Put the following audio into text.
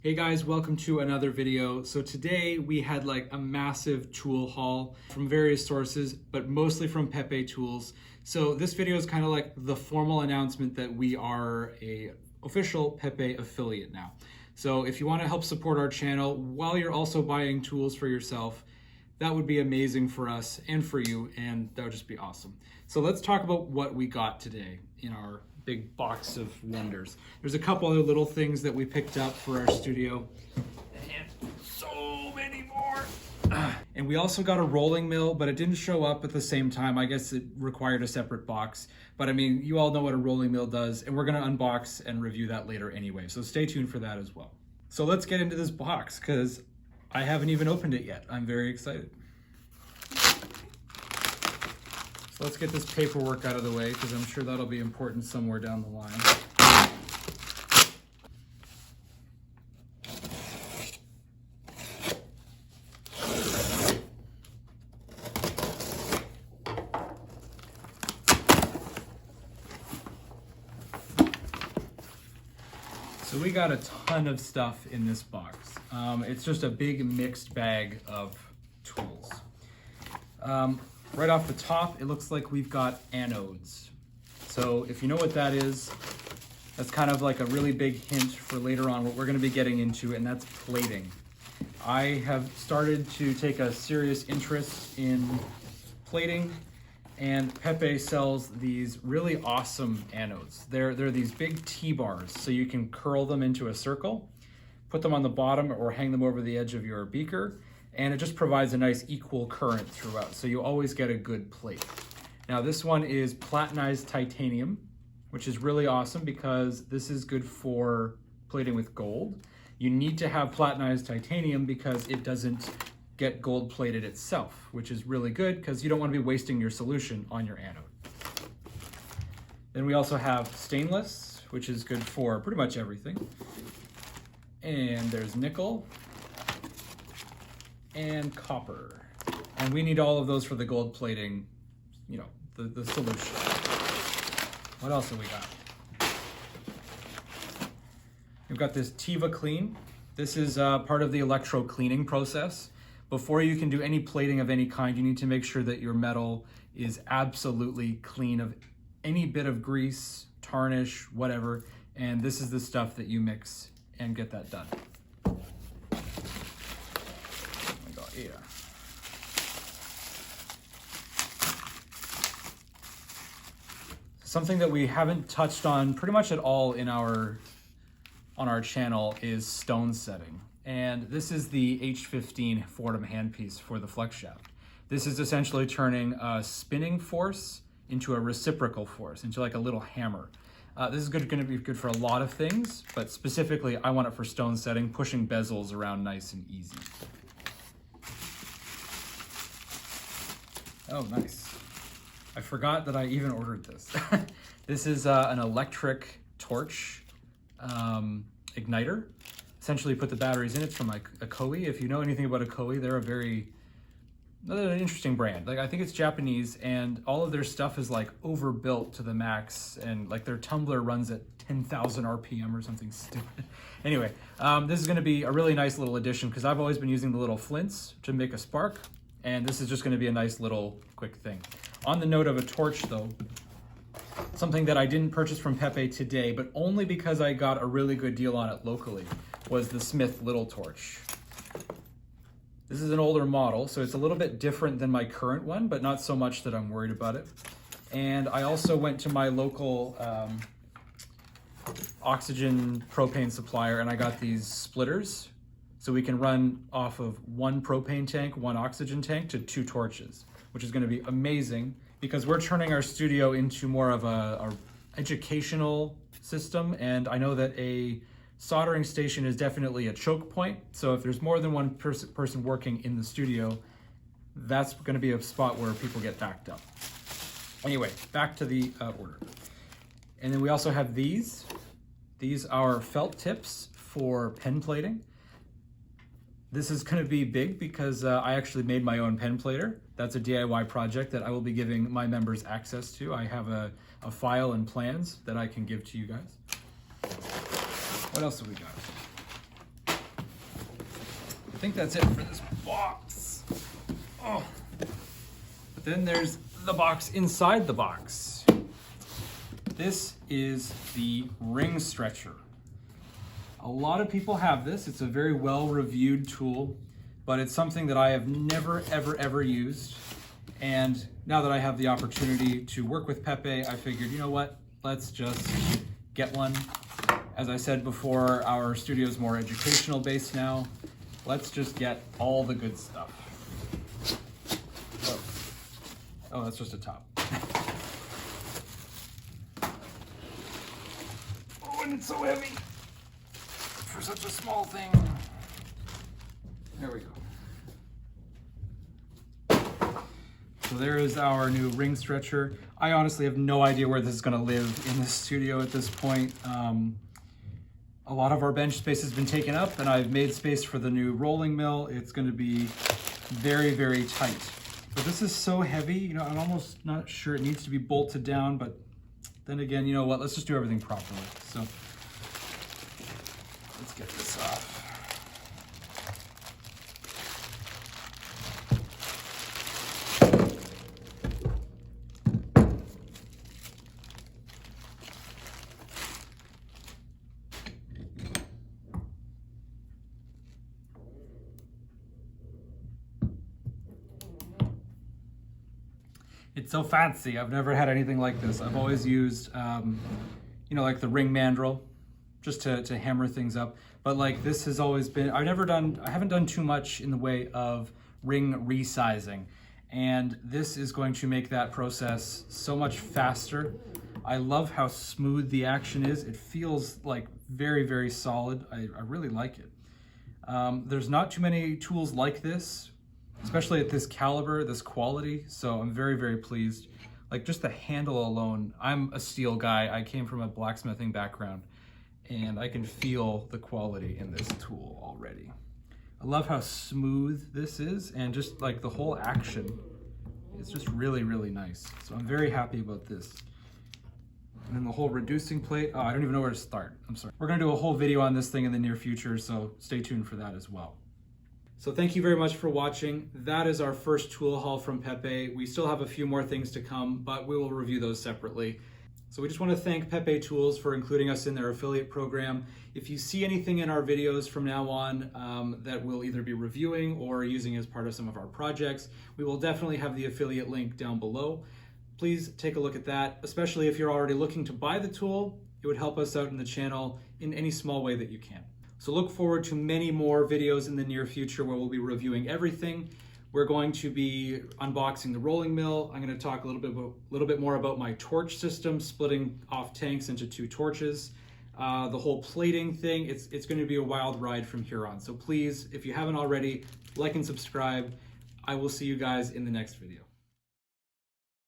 Hey guys, welcome to another video. So today we had like a massive tool haul from various sources, but mostly from Pepe tools. So this video is kind of like the formal announcement that we are a official Pepe affiliate now. So if you want to help support our channel while you're also buying tools for yourself, that would be amazing for us and for you, and that would just be awesome. So let's talk about what we got today in our big box of wonders. There's a couple other little things that we picked up for our studio, and so many more. And we also got a rolling mill, but it didn't show up at the same time. I guess it required a separate box. But I mean, you all know what a rolling mill does, and we're gonna unbox and review that later anyway. So stay tuned for that as well. So let's get into this box, because I haven't even opened it yet. I'm very excited. So let's get this paperwork out of the way, because I'm sure that'll be important somewhere down the line. So we got a ton of stuff in this box. It's just a big mixed bag of tools. Right off the top, it looks like we've got anodes. So if you know what that is, that's kind of like a really big hint for later on what we're going to be getting into, and that's plating. I have started to take a serious interest in plating, and Pepe sells these really awesome anodes. They're these big T-bars, so you can curl them into a circle, put them on the bottom or hang them over the edge of your beaker, and it just provides a nice equal current throughout, so you always get a good plate. Now this one is platinized titanium, which is really awesome because this is good for plating with gold. You need to have platinized titanium because it doesn't get gold plated itself, which is really good because you don't want to be wasting your solution on your anode. Then we also have stainless, which is good for pretty much everything. And there's nickel and copper. And we need all of those for the gold plating, you know, the solution. What else have we got? We've got this Tiva Clean. This is part of the electro cleaning process. Before you can do any plating of any kind, you need to make sure that your metal is absolutely clean of any bit of grease, tarnish, whatever. And this is the stuff that you mix and get that done. Here. Something that we haven't touched on pretty much at all on our channel is stone setting. And this is the H15 Fordham handpiece for the flex shaft. This is essentially turning a spinning force into a reciprocal force, into like a little hammer. This is going to be good for a lot of things, but specifically I want it for stone setting, pushing bezels around nice and easy. Oh, nice. I forgot that I even ordered this. This is an electric torch igniter. Essentially put the batteries in. It's from like Akoi. If you know anything about Akoi, they're an interesting brand. Like, I think it's Japanese, and all of their stuff is like overbuilt to the max, and like their tumbler runs at 10,000 RPM or something stupid. Anyway, this is gonna be a really nice little addition because I've always been using the little flints to make a spark. And this is just going to be a nice little quick thing. On the note of a torch though, something that I didn't purchase from Pepe today, but only because I got a really good deal on it locally, was the Smith Little Torch. This is an older model, so it's a little bit different than my current one, but not so much that I'm worried about it. And I also went to my local oxygen propane supplier, and I got these splitters. So we can run off of one propane tank, one oxygen tank to 2 torches, which is going to be amazing because we're turning our studio into more of a educational system. And I know that a soldering station is definitely a choke point. So if there's more than one person working in the studio, that's going to be a spot where people get backed up. Anyway, back to the order. And then we also have these. These are felt tips for pen plating. This is going to be big because I actually made my own pen plater. That's a DIY project that I will be giving my members access to. I have a file and plans that I can give to you guys. What else have we got? think that's it for this box. Oh. But then there's the box inside the box. This is the ring stretcher. A lot of people have this. It's a very well-reviewed tool, but it's something that I have never, ever used. And now that I have the opportunity to work with Pepe, I figured, you know what? Let's just get one. As I said before, our studio is more educational based now. Let's just get all the good stuff. Oh, that's just a top. Oh, and it's so heavy for such a small thing. There we go. So there is our new ring stretcher. I honestly have no idea where this is gonna live in the studio at this point. A lot of our bench space has been taken up, and I've made space for the new rolling mill. It's gonna be very, very tight. But this is so heavy, you know, I'm almost not sure it needs to be bolted down, but then again, you know what, let's just do everything properly. So let's get this off. It's so fancy. I've never had anything like this. I've always used, you know, like the ring mandrel, just to hammer things up. But like this has always been, I haven't done too much in the way of ring resizing. And this is going to make that process so much faster. I love how smooth the action is. It feels like very, very solid. I really like it. There's not too many tools like this, especially at this caliber, this quality. So I'm very, very pleased. Like just the handle alone, I'm a steel guy. I came from a blacksmithing background and I can feel the quality in this tool already. I love how smooth this is and just like the whole action. It's just really, really nice. So I'm very happy about this. And then the whole reducing plate, oh, I don't even know where to start. I'm sorry. We're gonna do a whole video on this thing in the near future, so stay tuned for that as well. So thank you very much for watching. That is our first tool haul from Pepe. We still have a few more things to come, but we will review those separately. So we just want to thank Pepe Tools for including us in their affiliate program. If you see anything in our videos from now on that we'll either be reviewing or using as part of some of our projects, we will definitely have the affiliate link down below. Please take a look at that, especially if you're already looking to buy the tool. It would help us out in the channel in any small way that you can. So look forward to many more videos in the near future where we'll be reviewing everything. We're going to be unboxing the rolling mill. I'm going to talk a little bit more about my torch system, splitting off tanks into 2 torches. The whole plating thing, it's going to be a wild ride from here on. So please, if you haven't already, like and subscribe. I will see you guys in the next video.